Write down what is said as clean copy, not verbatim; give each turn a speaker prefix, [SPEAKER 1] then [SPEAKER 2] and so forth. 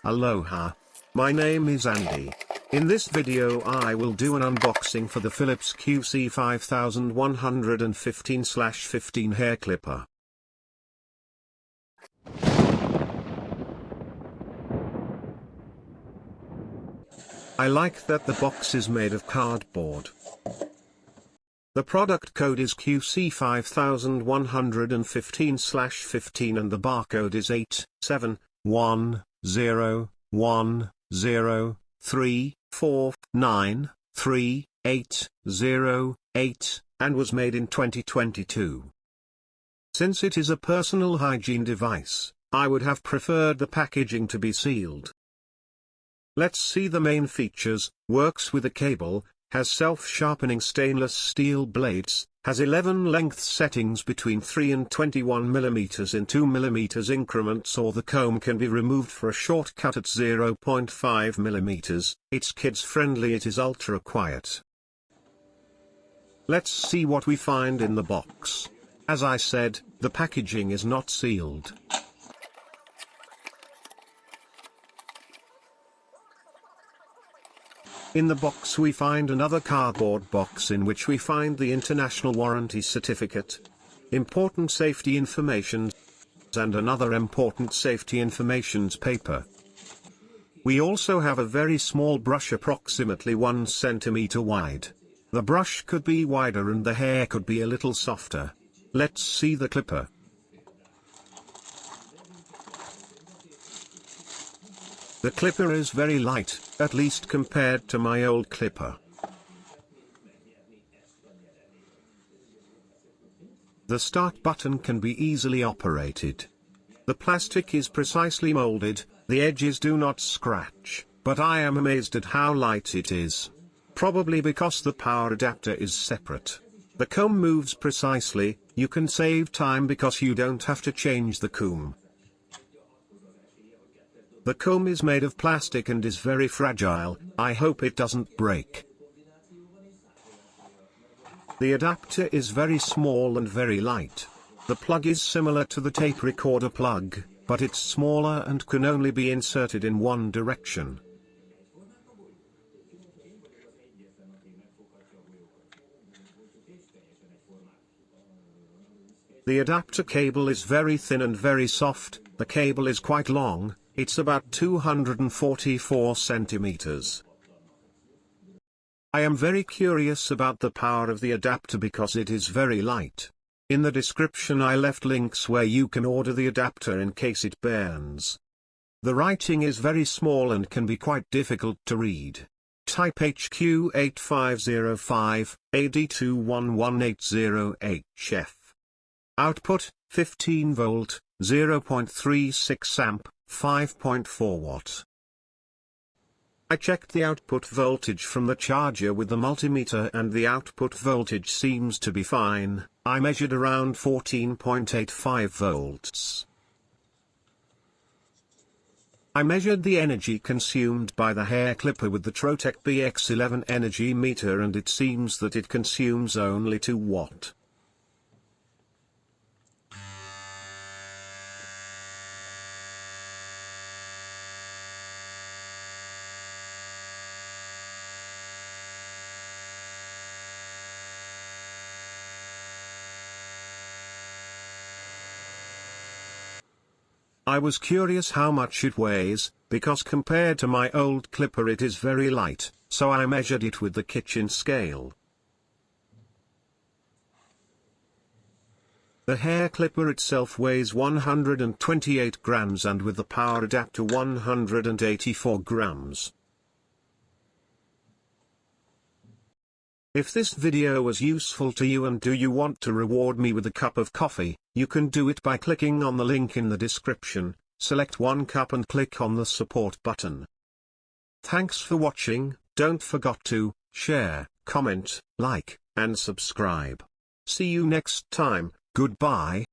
[SPEAKER 1] Aloha. My name is Andy. In this video I will do an unboxing for the Philips QC5115/15 hair clipper. I like that the box is made of cardboard. The product code is QC5115/15 and the barcode is 87101034938808 and was made in 2022. Since it is a personal hygiene device, I would have preferred the packaging to be sealed. Let's see the main features. Works with a cable, has self-sharpening stainless steel blades, has 11 length settings between 3 and 21 mm in 2 mm increments, or the comb can be removed for a shortcut at 0.5 mm. It's kids friendly, it is ultra quiet. Let's see what we find in the box. As I said, the packaging is not sealed. In the box we find another cardboard box in which we find the international warranty certificate, important safety information, and another important safety information paper. We also have a very small brush approximately 1 cm wide. The brush could be wider and the hair could be a little softer. Let's see the clipper. The clipper is very light, at least compared to my old clipper. The start button can be easily operated. The plastic is precisely molded, the edges do not scratch, but I am amazed at how light it is. Probably because the power adapter is separate. The comb moves precisely, you can save time because you don't have to change the comb. The comb is made of plastic and is very fragile, I hope it doesn't break. The adapter is very small and very light. The plug is similar to the tape recorder plug, but it's smaller and can only be inserted in one direction. The adapter cable is very thin and very soft. The cable is quite long. It's about 244 centimeters. I am very curious about the power of the adapter because it is very light. In the description I left links where you can order the adapter in case it burns. The writing is very small and can be quite difficult to read. Type HQ8505 AD211808HF. Output 15 volt, 0.36 amp. 5.4 watt. I checked the output voltage from the charger with the multimeter and the output voltage seems to be fine. I measured around 14.85 volts. I measured the energy consumed by the hair clipper with the Trotec BX11 energy meter and it seems that it consumes only 2 watt. I was curious how much it weighs, because compared to my old clipper it is very light, so I measured it with the kitchen scale. The hair clipper itself weighs 128 grams and with the power adapter 184 grams. If this video was useful to you and do you want to reward me with a cup of coffee, you can do it by clicking on the link in the description, select one cup and click on the support button. Thanks for watching, don't forget to share, comment, like, and subscribe. See you next time, goodbye.